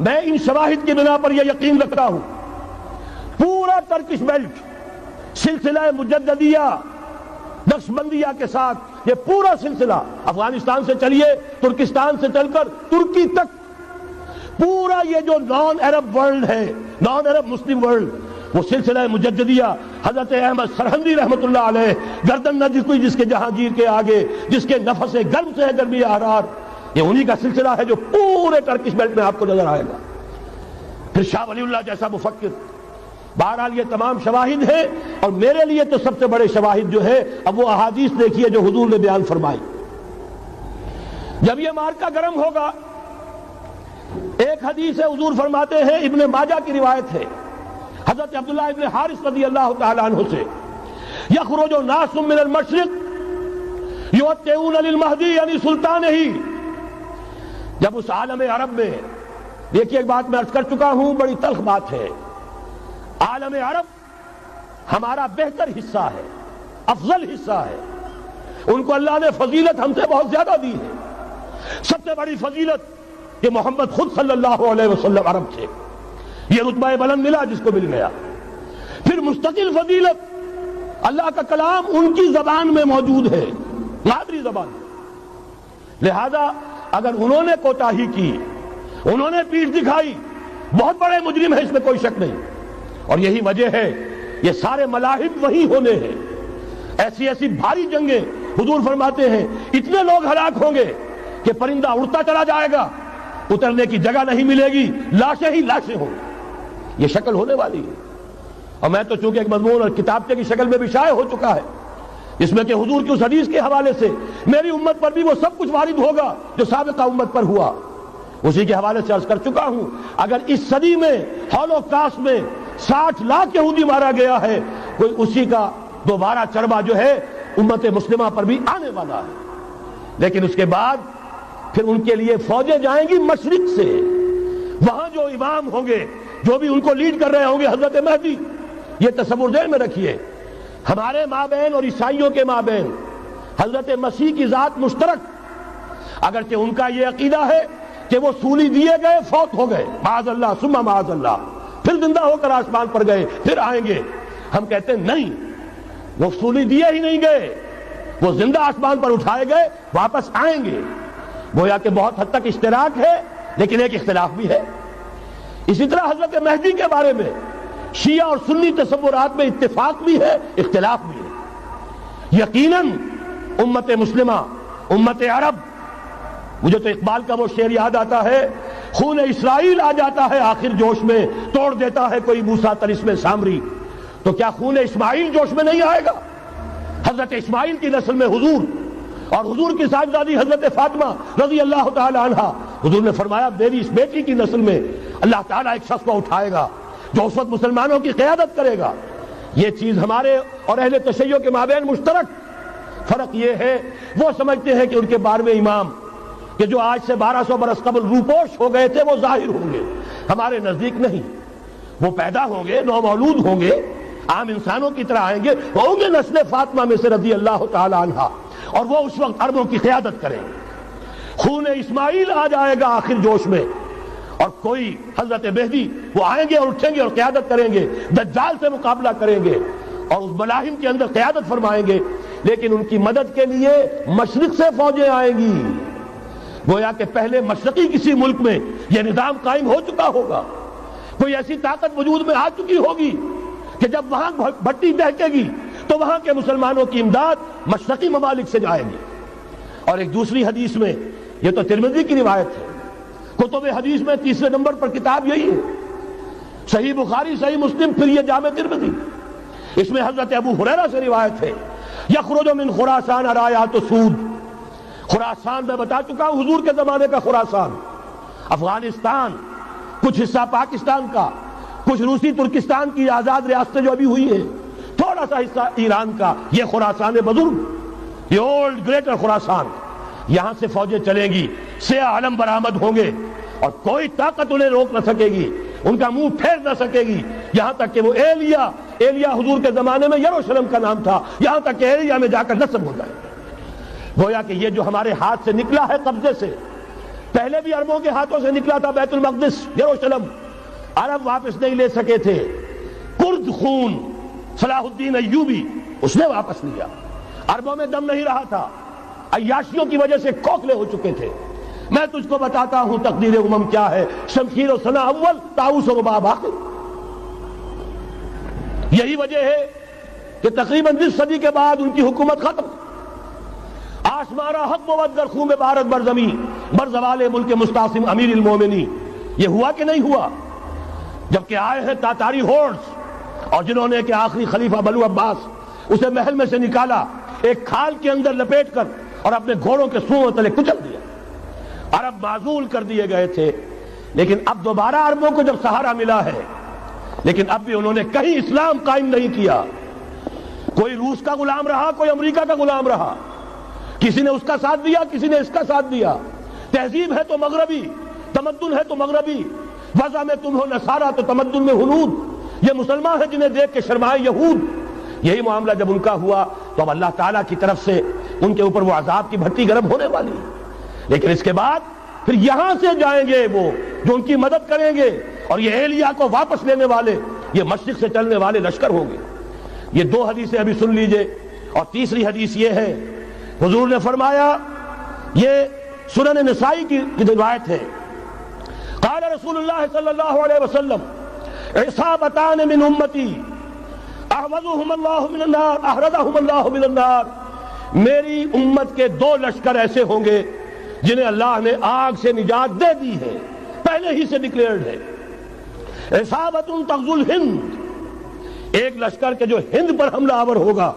میں ان شواہد کی بنا پر یہ یقین رکھتا ہوں پورا ترکش بیلٹ سلسلہ مجددیہ نقشبندیہ کے ساتھ یہ پورا سلسلہ افغانستان سے چلیے ترکستان سے چل کر ترکی تک پورا یہ جو نان عرب ورلڈ ہے نان عرب مسلم ورلڈ وہ سلسلہ مجددیہ حضرت احمد سرہندی رحمت اللہ علیہ گردن نہ جھکی جس کے جہانگیر کے آگے جس کے نفس گرم سے ہے گرمی احرار یہ انہی کا سلسلہ ہے جو پورے ٹرکش بیلٹ میں آپ کو نظر آئے گا. پھر شاہ ولی اللہ جیسا مفکر. بہرحال یہ تمام شواہد ہیں اور میرے لیے تو سب سے بڑے شواہد جو ہے اب وہ احادیث دیکھیے جو حضور نے بیان فرمائی. جب یہ مارکا گرم ہوگا ایک حدیث ہے حضور فرماتے ہیں ابن ماجہ کی روایت ہے حضرت عبداللہ ابن حارث رضی اللہ تعالی عنہ سے یخرج ناس من المشرق یوتئون للمہدی یعنی سلطان ہی. جب اس عالم عرب میں دیکھیے ایک بات میں عرض کر چکا ہوں بڑی تلخ بات ہے عالم عرب ہمارا بہتر حصہ ہے افضل حصہ ہے ان کو اللہ نے فضیلت ہم سے بہت زیادہ دی ہے. سب سے بڑی فضیلت کہ محمد خود صلی اللہ علیہ وسلم عرب تھے یہ رتبہ بلند ملا جس کو مل گیا. پھر مستقل فضیلت اللہ کا کلام ان کی زبان میں موجود ہے مادری زبان. لہذا اگر انہوں نے کوتاہی کی انہوں نے پیٹھ دکھائی بہت بڑے مجرم ہیں اس میں کوئی شک نہیں. اور یہی وجہ ہے یہ سارے ملاحب وہی ہونے ہیں. ایسی ایسی بھاری جنگیں حضور فرماتے ہیں اتنے لوگ ہلاک ہوں گے کہ پرندہ اڑتا چلا جائے گا اترنے کی جگہ نہیں ملے گی لاشیں ہی لاشیں ہوں گی. یہ شکل ہونے والی ہے. اور میں تو چونکہ ایک مضمون اور کتابچے کی شکل میں بھی شائع ہو چکا ہے اس میں کہ حضور کی اس حدیث کے حوالے سے میری امت پر بھی وہ سب کچھ وارد ہوگا جو سابقہ امت پر ہوا اسی کے حوالے سے عرض کر چکا ہوں. اگر اس صدی میں ہولوکاسٹ میں 60 لاکھ یہودی مارا گیا ہے کوئی اسی کا دوبارہ چربہ جو ہے امت مسلمہ پر بھی آنے والا ہے. لیکن اس کے بعد پھر ان کے لیے فوجیں جائیں گی مشرق سے وہاں جو امام ہوں گے جو بھی ان کو لیڈ کر رہے ہوں گے حضرت مہدی. یہ تصور ذہن میں رکھیے ہمارے مابین اور عیسائیوں کے مابین حضرت مسیح کی ذات مشترک اگرچہ ان کا یہ عقیدہ ہے کہ وہ سولی دیے گئے فوت ہو گئے معاذ اللہ ثم معاذ اللہ پھر زندہ ہو کر آسمان پر گئے پھر آئیں گے. ہم کہتے ہیں نہیں وہ سولی دیے ہی نہیں گئے وہ زندہ آسمان پر اٹھائے گئے واپس آئیں گے. گویا کہ بہت حد تک اشتراک ہے لیکن ایک اختلاف بھی ہے. اسی طرح حضرت مہدی کے بارے میں شیعہ اور سنی تصورات میں اتفاق بھی ہے اختلاف بھی ہے. یقیناً امت مسلمہ امت عرب مجھے تو اقبال کا وہ شعر یاد آتا ہے خون اسرائیل آ جاتا ہے آخر جوش میں توڑ دیتا ہے کوئی موسیٰ طلسم سامری. تو کیا خون اسماعیل جوش میں نہیں آئے گا؟ حضرت اسماعیل کی نسل میں حضور اور حضور کی صاحبزادی حضرت فاطمہ رضی اللہ تعالی عنہ حضور نے فرمایا میری اس بیٹی کی نسل میں اللہ تعالیٰ ایک شخص کو اٹھائے گا جو اس وقت مسلمانوں کی قیادت کرے گا. یہ چیز ہمارے اور اہل تشیع کے مابین مشترک. فرق یہ ہے وہ سمجھتے ہیں کہ ان کے 12ویں امام کہ جو آج سے 1200 برس قبل روپوش ہو گئے تھے وہ ظاہر ہوں گے. ہمارے نزدیک نہیں وہ پیدا ہوں گے نو مولود ہوں گے عام انسانوں کی طرح آئیں گے ہوں گے نسل فاطمہ میں سے رضی اللہ تعالی عنہا اور وہ اس وقت عربوں کی قیادت کریں گے. خون اسماعیل آ جائے گا آخر جوش میں اور کوئی حضرت مہدی وہ آئیں گے اور اٹھیں گے اور قیادت کریں گے دجال سے مقابلہ کریں گے اور اس ملاحم کے اندر قیادت فرمائیں گے. لیکن ان کی مدد کے لیے مشرق سے فوجیں آئیں گی. گویا کہ پہلے مشرقی کسی ملک میں یہ نظام قائم ہو چکا ہوگا کوئی ایسی طاقت وجود میں آ چکی ہوگی کہ جب وہاں بھٹی دہکے گی تو وہاں کے مسلمانوں کی امداد مشرقی ممالک سے جائے گی. اور ایک دوسری حدیث میں یہ تو ترمذی کی روایت ہے کتب حدیث میں تیسرے نمبر پر کتاب یہی ہے صحیح بخاری صحیح مسلم پھر یہ جامع ترمذی. اس میں حضرت ابو ہریرہ سے روایت ہے یخرج من خراسان رایات سود. خراسان میں بتا چکا ہوں حضور کے زمانے کا خراسان افغانستان کچھ حصہ پاکستان کا کچھ روسی ترکستان کی آزاد ریاستیں جو ابھی ہوئی ہیں تھوڑا سا حصہ ایران کا یہ خراسان بزرگ یہ اولڈ گریٹر خراسان. یہاں سے فوجیں چلیں گی سیاہ علم برآمد ہوں گے اور کوئی طاقت انہیں روک نہ سکے گی ان کا منہ پھیر نہ سکے گی یہاں تک کہ وہ ایلیا حضور کے زمانے میں یروشلم کا نام تھا یہاں تک کہ ایلیا میں جا کر نصب ہو جائے. گویا کہ یہ جو ہمارے ہاتھ سے نکلا ہے قبضے سے پہلے بھی عربوں کے ہاتھوں سے نکلا تھا بیت المقدس یروشلم، عرب واپس نہیں لے سکے تھے۔ کرد خون صلاح الدین ایوبی اس نے واپس لیا، عربوں میں دم نہیں رہا تھا، عیاشیوں کی وجہ سے کھوکھلے ہو چکے تھے۔ میں تجھ کو بتاتا ہوں تقدیر امم کیا ہے، شمشیر و سنا اول، طاؤس و رباب آخر۔ یہی وجہ ہے کہ تقریباً 20 صدی کے بعد ان کی حکومت ختم۔ آشمارا حق بود در خون بھارت بر زمین بر زوال ملک مستعصم امیر المومنین۔ یہ ہوا کہ نہیں ہوا؟ جبکہ آئے ہیں تاتاری ہورس، اور جنہوں نے کہ آخری خلیفہ بنو عباس اسے محل میں سے نکالا، ایک کھال کے اندر لپیٹ کر اور اپنے گھوڑوں کے سوؤں تلے کچل دیا۔ عرب معزول کر دیے گئے تھے، لیکن اب دوبارہ عربوں کو جب سہارا ملا ہے، لیکن اب بھی انہوں نے کہیں اسلام قائم نہیں کیا۔ کوئی روس کا غلام رہا، کوئی امریکہ کا غلام رہا، کسی نے اس کا ساتھ دیا، کسی نے اس کا ساتھ دیا۔ تہذیب ہے تو مغربی، تمدن ہے تو مغربی، وضع میں تم ہو نصارہ تو تمدن میں ہنود۔ یہ مسلمان ہیں جنہیں دیکھ کے شرمائے یہود۔ یہی معاملہ جب ان کا ہوا تو اب اللہ تعالیٰ کی طرف سے ان کے اوپر وہ عذاب کی بھٹی گرم ہونے والی ہے۔ لیکن اس کے بعد پھر یہاں سے جائیں گے وہ جو ان کی مدد کریں گے، اور یہ ایلیا کو واپس لینے والے، یہ مشرق سے چلنے والے لشکر ہوں گے۔ یہ 2 حدیثیں ابھی سن لیجئے، اور تیسری حدیث یہ ہے، حضور نے فرمایا، یہ سنن نسائی کی روایت ہے، قال رسول اللہ صلی اللہ علیہ وسلم عصابتان من امتی احرزهم اللہ من النار، میری امت کے 2 لشکر ایسے ہوں گے جنہیں اللہ نے آگ سے نجات دے دی ہے، پہلے ہی سے ڈکلیئرڈ ہے۔ عصابت تغزو الہند، ایک لشکر کے جو ہند پر حملہ آور ہوگا،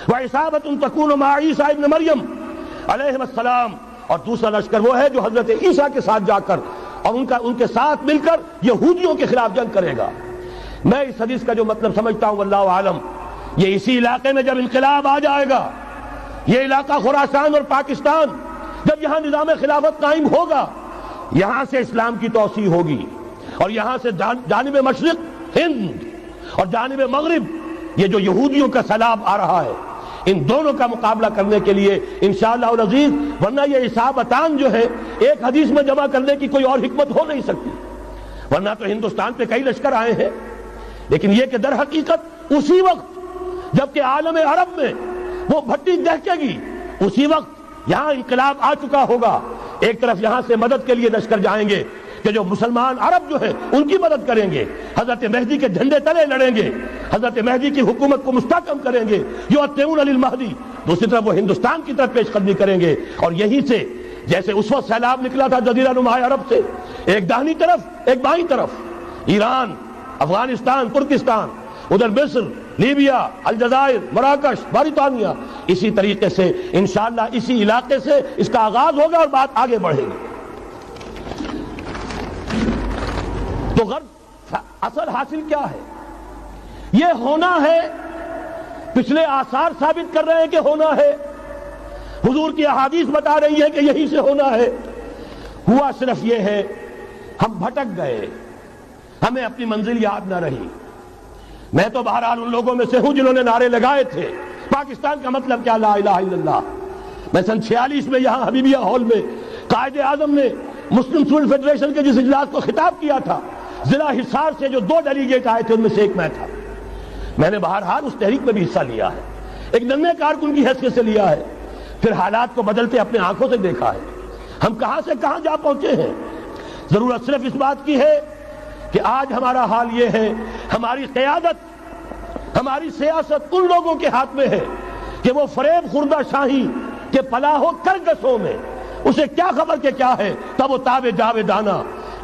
وعصابت تکون مع عیسیٰ ابن مریم علیہ السلام، اور دوسرا لشکر وہ ہے جو حضرت عیسیٰ کے ساتھ جا کر اور ان کے ساتھ مل کر یہودیوں کے خلاف جنگ کرے گا۔ میں اس حدیث کا جو مطلب سمجھتا ہوں واللہ عالم، یہ اسی علاقے میں جب انقلاب آ جائے گا، یہ علاقہ خراسان اور پاکستان، جب یہاں نظام خلافت قائم ہوگا، یہاں سے اسلام کی توسیع ہوگی، اور یہاں سے جانب مشرق ہند اور جانب مغرب یہ جو یہودیوں کا سیلاب آ رہا ہے، ان دونوں کا مقابلہ کرنے کے لیے انشاءاللہ العزیز، ورنہ یہ عصابتان جو ہے ایک حدیث میں جمع کرنے کی کوئی اور حکمت ہو نہیں سکتی، ورنہ تو ہندوستان پہ کئی لشکر آئے ہیں، لیکن یہ کہ در حقیقت اسی وقت جبکہ عالم عرب میں وہ بھٹی دہکے گی، اسی وقت یہاں انقلاب آ چکا ہوگا۔ ایک طرف یہاں سے مدد کے لیے لشکر جائیں گے کہ جو مسلمان عرب جو ہیں ان کی مدد کریں گے، حضرت مہدی کے جھنڈے تلے لڑیں گے، حضرت مہدی کی حکومت کو مستحکم کریں گے، یؤتون للمہدی، دوسری طرف وہ ہندوستان کی طرف پیش قدمی کریں گے، اور یہیں سے جیسے اس وقت سیلاب نکلا تھا جزیرہ نما عرب سے، ایک داہنی طرف ایک بائیں طرف، ایران، افغانستان، ترکستان، ادھر مصر، لیبیا، الجزائر، مراکش، موریتانیہ، اسی طریقے سے انشاءاللہ اسی علاقے سے اس کا آغاز ہوگا اور بات آگے بڑھے گی۔ تو غرب اصل حاصل کیا ہے؟ یہ ہونا ہے، پچھلے آثار ثابت کر رہے ہیں کہ ہونا ہے، حضور کی احادیث بتا رہی ہے کہ یہی سے ہونا ہے۔ ہوا صرف یہ ہے ہم بھٹک گئے، ہمیں اپنی منزل یاد نہ رہی۔ میں تو بہرحال ان لوگوں میں سے ہوں جنہوں نے نعرے لگائے تھے پاکستان کا مطلب کیا، لا الہ الا اللہ۔ میں سن 46 میں یہاں حبیبیہ ہال میں قائد اعظم نے مسلم اسٹوڈنٹ فیڈریشن کے جس اجلاس کو خطاب کیا تھا، ضلع حصار سے جو 2 ڈیلیگیٹ آئے تھے ان میں سے ایک میں تھا۔ میں نے بہرحال اس تحریک میں بھی حصہ لیا ہے، ایک ننھے کارکن کی حیثیت سے لیا ہے، پھر حالات کو بدلتے اپنے آنکھوں سے دیکھا ہے، ہم کہاں سے کہاں جا پہنچے ہیں۔ ضرورت صرف اس بات کی ہے کہ آج ہمارا حال یہ ہے، ہماری قیادت، ہماری سیاست ان لوگوں کے ہاتھ میں ہے کہ وہ فریب خوردہ شاہی کے پلاح و کرگسوں میں اسے کیا خبر کہ کیا ہے، تب وہ تاب جاویدانہ،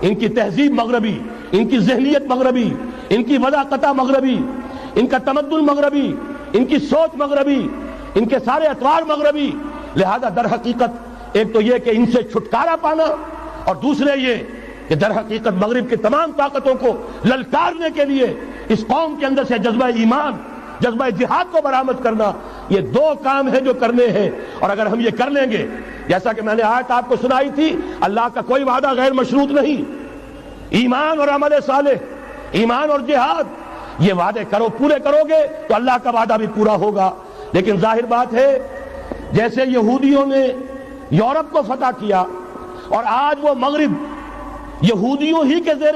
ان کی تہذیب مغربی، ان کی ذہنیت مغربی، ان کی وضاقتہ مغربی، ان کا تمدن مغربی، ان کی سوچ مغربی، ان کے سارے اطوار مغربی۔ لہذا در حقیقت ایک تو یہ کہ ان سے چھٹکارا پانا، اور دوسرے یہ کہ در حقیقت مغرب کی تمام طاقتوں کو للکارنے کے لیے اس قوم کے اندر سے جذبہ ایمان، جذبہ جہاد کو برآمد کرنا، یہ 2 کام ہیں جو کرنے ہیں۔ اور اگر ہم یہ کر لیں گے، جیسا کہ میں نے آیت آپ کو سنائی تھی، اللہ کا کوئی وعدہ غیر مشروط نہیں، ایمان اور عمل صالح، ایمان اور جہاد، یہ وعدے پورے کرو گے تو اللہ کا وعدہ بھی پورا ہوگا۔ لیکن ظاہر بات ہے جیسے یہودیوں نے یورپ کو فتح کیا اور آج وہ مغرب یہودیوں ہی کے زیر